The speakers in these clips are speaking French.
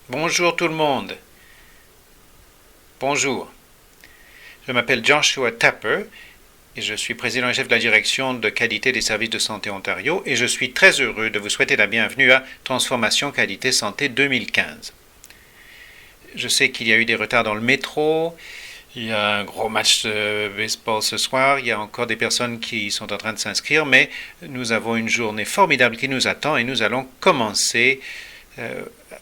Bonjour tout le monde. Bonjour. Je m'appelle Joshua Tapper et je suis président et chef de la direction de qualité des services de santé Ontario et je suis très heureux de vous souhaiter la bienvenue à Transformation Qualité Santé 2015. Je sais qu'il y a eu des retards dans le métro, il y a un gros match de baseball ce soir, il y a encore des personnes qui sont en train de s'inscrire, mais nous avons une journée formidable qui nous attend et nous allons commencer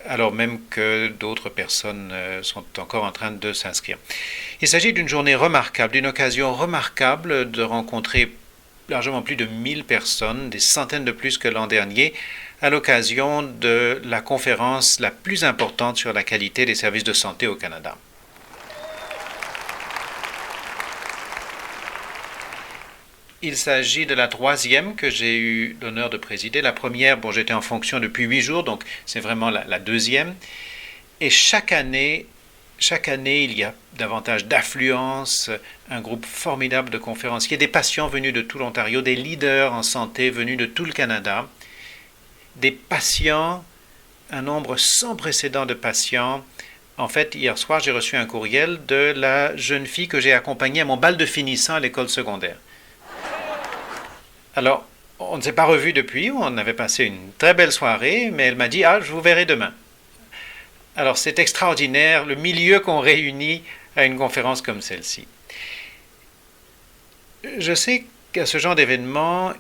alors même que d'autres personnes sont encore en train de s'inscrire. Il s'agit d'une journée remarquable, d'une occasion remarquable de rencontrer largement plus de 1000 personnes, des centaines de plus que l'an dernier, à l'occasion de la conférence la plus importante sur la qualité des services de santé au Canada. Il s'agit de la troisième que j'ai eu l'honneur de présider. La première, j'étais en fonction depuis 8 jours, donc c'est vraiment la deuxième. Et chaque année, il y a davantage d'affluence, un groupe formidable de conférenciers, des patients venus de tout l'Ontario, des leaders en santé venus de tout le Canada, des patients, un nombre sans précédent de patients. En fait, hier soir, j'ai reçu un courriel de la jeune fille que j'ai accompagnée à mon bal de finissant à l'école secondaire. Alors, on ne s'est pas revus depuis, on avait passé une très belle soirée, mais elle m'a dit « Ah, je vous verrai demain ». Alors, c'est extraordinaire, le milieu qu'on réunit à une conférence comme celle-ci. Je sais qu'à ce genre d'événement,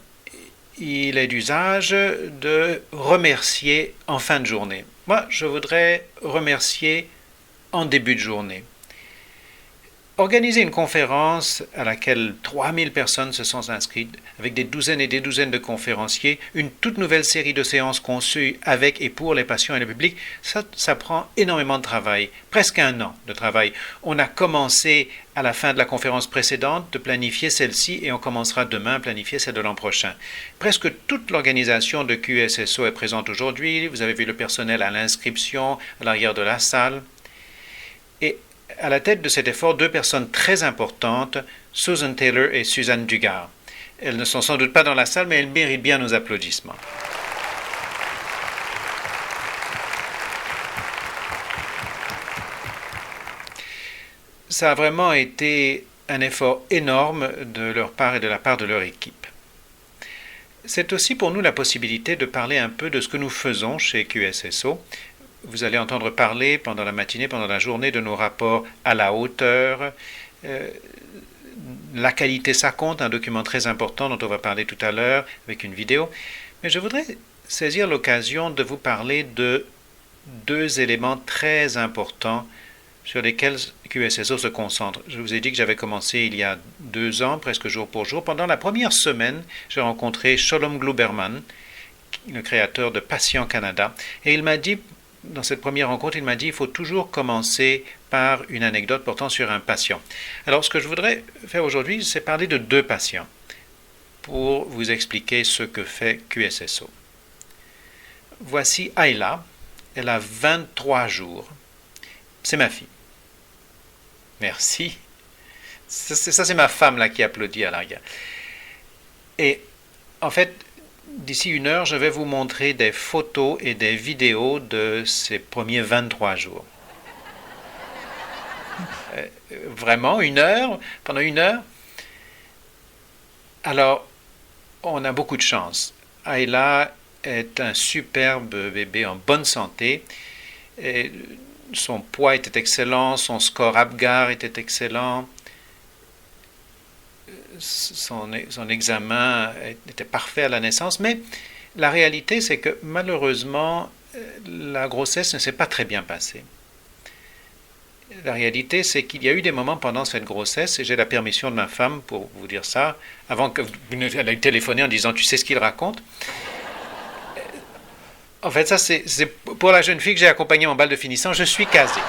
il est d'usage de remercier en fin de journée. Moi, je voudrais remercier en début de journée. Organiser une conférence à laquelle 3000 personnes se sont inscrites, avec des douzaines et des douzaines de conférenciers, une toute nouvelle série de séances conçues avec et pour les patients et le public, ça prend énormément de travail, presque un an de travail. On a commencé à la fin de la conférence précédente de planifier celle-ci et on commencera demain à planifier celle de l'an prochain. Presque toute l'organisation de QSSO est présente aujourd'hui. Vous avez vu le personnel à l'inscription, à l'arrière de la salle. Et à la tête de cet effort, deux personnes très importantes, Susan Taylor et Suzanne Dugard. Elles ne sont sans doute pas dans la salle, mais elles méritent bien nos applaudissements. Ça a vraiment été un effort énorme de leur part et de la part de leur équipe. C'est aussi pour nous la possibilité de parler un peu de ce que nous faisons chez QSSO. Vous allez entendre parler pendant la matinée, pendant la journée, de nos rapports à la hauteur. La qualité, ça compte, un document très important dont on va parler tout à l'heure avec une vidéo. Mais je voudrais saisir l'occasion de vous parler de deux éléments très importants sur lesquels QSSO se concentre. Je vous ai dit que j'avais commencé il y a 2 ans, presque jour pour jour. Pendant la première semaine, j'ai rencontré Sholom Gluberman, le créateur de Patients Canada, et il m'a dit, dans cette première rencontre, il m'a dit qu'il faut toujours commencer par une anecdote portant sur un patient. Alors, ce que je voudrais faire aujourd'hui, c'est parler de 2 patients pour vous expliquer ce que fait QSSO. Voici Ayla. Elle a 23 jours. C'est ma fille. Merci. Ça, c'est ma femme là qui applaudit à l'arrière. Et en fait, d'ici 1 heure, je vais vous montrer des photos et des vidéos de ces premiers 23 jours. Vraiment, 1 heure, pendant 1 heure. Alors, on a beaucoup de chance. Ayla est un superbe bébé en bonne santé. Et son poids était excellent, son score Apgar était excellent. Son examen était parfait à la naissance, mais la réalité, c'est que malheureusement, la grossesse ne s'est pas très bien passée. La réalité, c'est qu'il y a eu des moments pendant cette grossesse, et j'ai la permission de ma femme pour vous dire ça, avant que elle ait téléphoné en disant « tu sais ce qu'il raconte ?» En fait, ça, c'est pour la jeune fille que j'ai accompagnée en bal de finissant, je suis casé.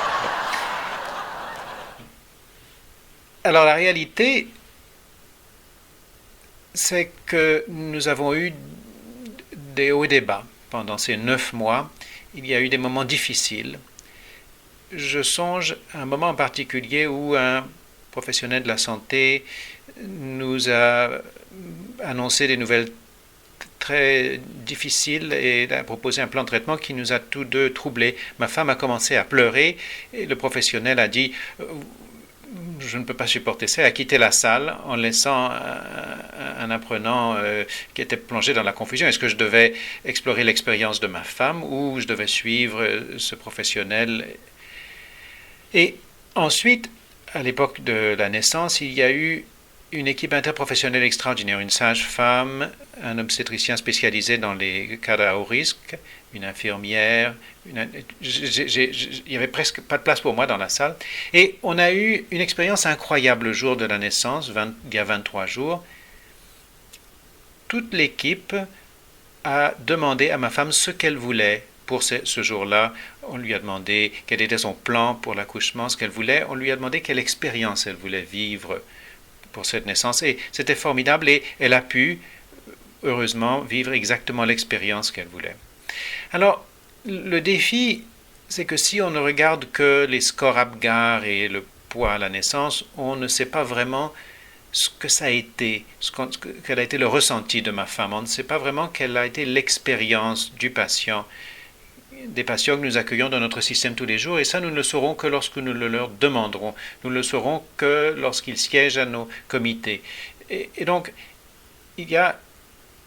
Alors la réalité, c'est que nous avons eu des hauts et des bas pendant ces 9 mois. Il y a eu des moments difficiles. Je songe à un moment en particulier où un professionnel de la santé nous a annoncé des nouvelles très difficile et a proposé un plan de traitement qui nous a tous deux troublés. Ma femme a commencé à pleurer et le professionnel a dit je ne peux pas supporter ça, a quitté la salle en laissant un apprenant qui était plongé dans la confusion. Est-ce que je devais explorer l'expérience de ma femme ou je devais suivre ce professionnel? Et ensuite, à l'époque de la naissance, il y a eu une équipe interprofessionnelle extraordinaire, une sage-femme, un obstétricien spécialisé dans les cas à haut risque, une infirmière. Il n'y avait presque pas de place pour moi dans la salle. Et on a eu une expérience incroyable le jour de la naissance, il y a 23 jours. Toute l'équipe a demandé à ma femme ce qu'elle voulait pour ce jour-là. On lui a demandé quel était son plan pour l'accouchement, ce qu'elle voulait. On lui a demandé quelle expérience elle voulait vivre pour cette naissance. Et c'était formidable et elle a pu, heureusement, vivre exactement l'expérience qu'elle voulait. Alors, le défi, c'est que si on ne regarde que les scores Apgar et le poids à la naissance, on ne sait pas vraiment ce que ça a été, quel a été le ressenti de ma femme. On ne sait pas vraiment quelle a été l'expérience du patient, des patients que nous accueillons dans notre système tous les jours, et ça, nous ne le saurons que lorsque nous le leur demanderons. Nous ne le saurons que lorsqu'ils siègent à nos comités. Et donc, il y a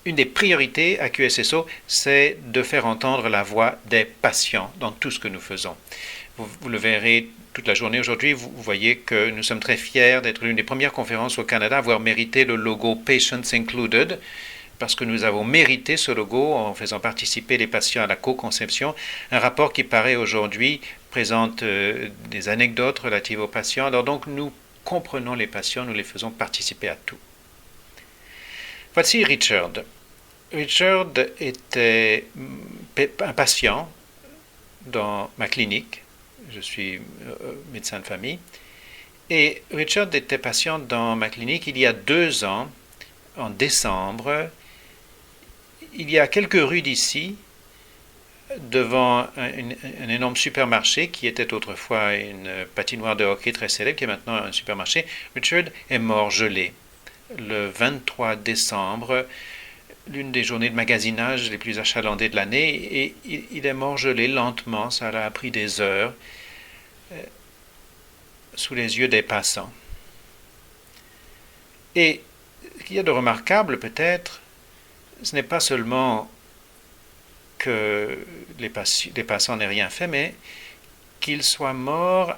une des priorités à QSSO, c'est de faire entendre la voix des patients dans tout ce que nous faisons. Vous le verrez toute la journée aujourd'hui, vous voyez que nous sommes très fiers d'être l'une des premières conférences au Canada à avoir mérité le logo Patients Included, parce que nous avons mérité ce logo en faisant participer les patients à la co-conception. Un rapport qui paraît aujourd'hui présente des anecdotes relatives aux patients. Alors donc nous comprenons les patients, nous les faisons participer à tout. Voici Richard. Richard était un patient dans ma clinique. Je suis médecin de famille. Et Richard était patient dans ma clinique il y a 2 ans, en décembre. Il y a quelques rues d'ici, devant un énorme supermarché qui était autrefois une patinoire de hockey très célèbre, qui est maintenant un supermarché. Richard est mort gelé le 23 décembre, l'une des journées de magasinage les plus achalandées de l'année, et il est mort gelé lentement, ça a pris des heures, sous les yeux des passants. Et ce qu'il y a de remarquable peut-être, ce n'est pas seulement que les passants n'aient rien fait, mais qu'ils soient morts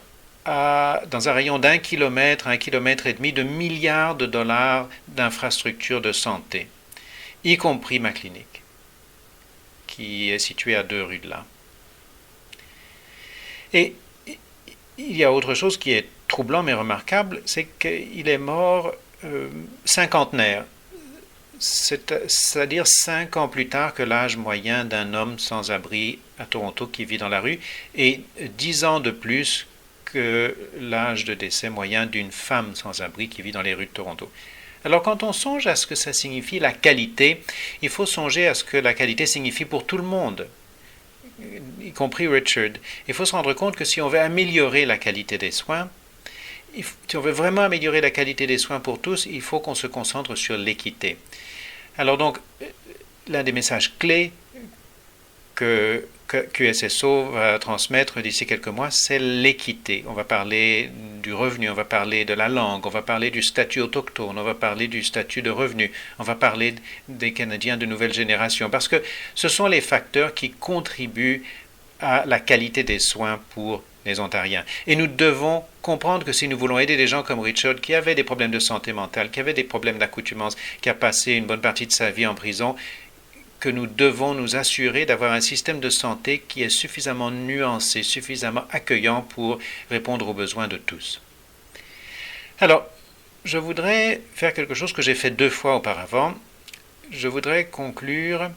dans un rayon d'1 kilomètre à 1,5 kilomètre de milliards de dollars d'infrastructures de santé, y compris ma clinique, qui est située à 2 rues de là. Et il y a autre chose qui est troublant mais remarquable, c'est qu'il est mort cinquantenaire, c'est-à-dire 5 ans plus tard que l'âge moyen d'un homme sans abri à Toronto qui vit dans la rue, et 10 ans de plus que l'âge de décès moyen d'une femme sans abri qui vit dans les rues de Toronto. Alors quand on songe à ce que ça signifie la qualité, il faut songer à ce que la qualité signifie pour tout le monde, y compris Richard. Il faut se rendre compte que si on veut améliorer la qualité des soins, si on veut vraiment améliorer la qualité des soins pour tous, il faut qu'on se concentre sur l'équité. Alors donc, l'un des messages clés que QSSO va transmettre d'ici quelques mois, c'est l'équité. On va parler du revenu, on va parler de la langue, on va parler du statut autochtone, on va parler du statut de revenu, on va parler des Canadiens de nouvelle génération, parce que ce sont les facteurs qui contribuent à la qualité des soins pour les Ontariens. Et nous devons comprendre que si nous voulons aider des gens comme Richard, qui avaient des problèmes de santé mentale, qui avaient des problèmes d'accoutumance, qui a passé une bonne partie de sa vie en prison, que nous devons nous assurer d'avoir un système de santé qui est suffisamment nuancé, suffisamment accueillant pour répondre aux besoins de tous. Alors, je voudrais faire quelque chose que j'ai fait 2 fois auparavant. Je voudrais conclure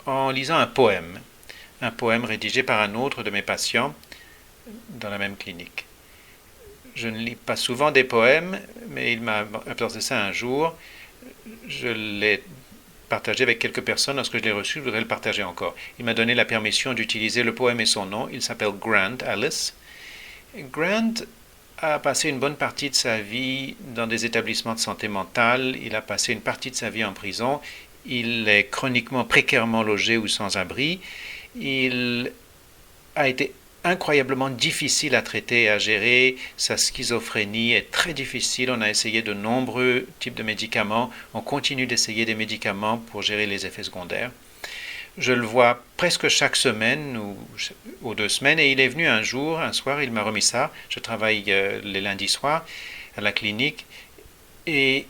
en lisant un poème rédigé par un autre de mes patients dans la même clinique. Je ne lis pas souvent des poèmes, mais il m'a apporté ça un jour. Je l'ai partagé avec quelques personnes. Lorsque je l'ai reçu, je voudrais le partager encore. Il m'a donné la permission d'utiliser le poème et son nom. Il s'appelle Grant Ellis. Grant a passé une bonne partie de sa vie dans des établissements de santé mentale. Il a passé une partie de sa vie en prison. Il est chroniquement précairement logé ou sans abri. Il a été incroyablement difficile à traiter et à gérer. Sa schizophrénie est très difficile. On a essayé de nombreux types de médicaments. On continue d'essayer des médicaments pour gérer les effets secondaires. Je le vois presque chaque semaine ou 2 semaines et il est venu un soir, il m'a remis ça. Je travaille les lundis soirs à la clinique et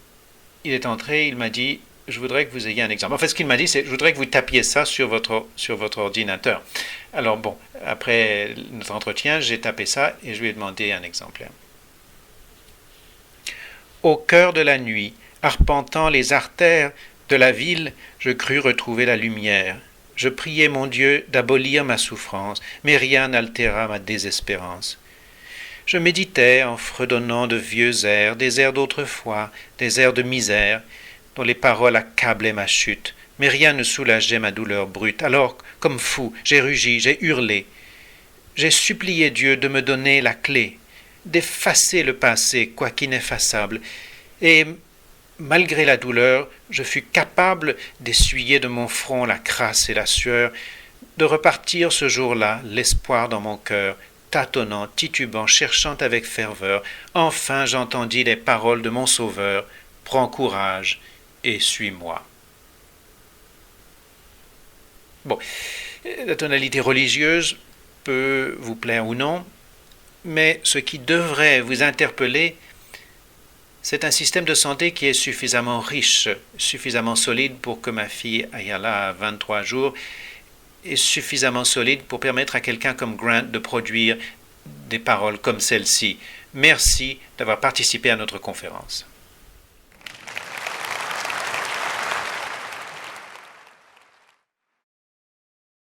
il est entré, il m'a dit je voudrais que vous ayez un exemple. En fait, ce qu'il m'a dit, c'est je voudrais que vous tapiez ça sur votre ordinateur. Alors bon, après notre entretien, j'ai tapé ça et je lui ai demandé un exemplaire. Au cœur de la nuit, arpentant les artères de la ville, je crus retrouver la lumière. Je priai mon Dieu d'abolir ma souffrance, mais rien n'altéra ma désespérance. Je méditais en fredonnant de vieux airs, des airs d'autrefois, des airs de misère, dont les paroles accablaient ma chute, mais rien ne soulageait ma douleur brute. Alors, comme fou, j'ai rugi, j'ai hurlé. J'ai supplié Dieu de me donner la clé, d'effacer le passé, quoiqu'ineffaçable, et malgré la douleur, je fus capable d'essuyer de mon front la crasse et la sueur, de repartir ce jour-là, l'espoir dans mon cœur, tâtonnant, titubant, cherchant avec ferveur. Enfin j'entendis les paroles de mon Sauveur. Prends courage et suis-moi. Bon, la tonalité religieuse peut vous plaire ou non, mais ce qui devrait vous interpeller, c'est un système de santé qui est suffisamment riche, suffisamment solide pour que ma fille Ayala, à 23 jours, est suffisamment solide pour permettre à quelqu'un comme Grant de produire des paroles comme celle-ci. Merci d'avoir participé à notre conférence.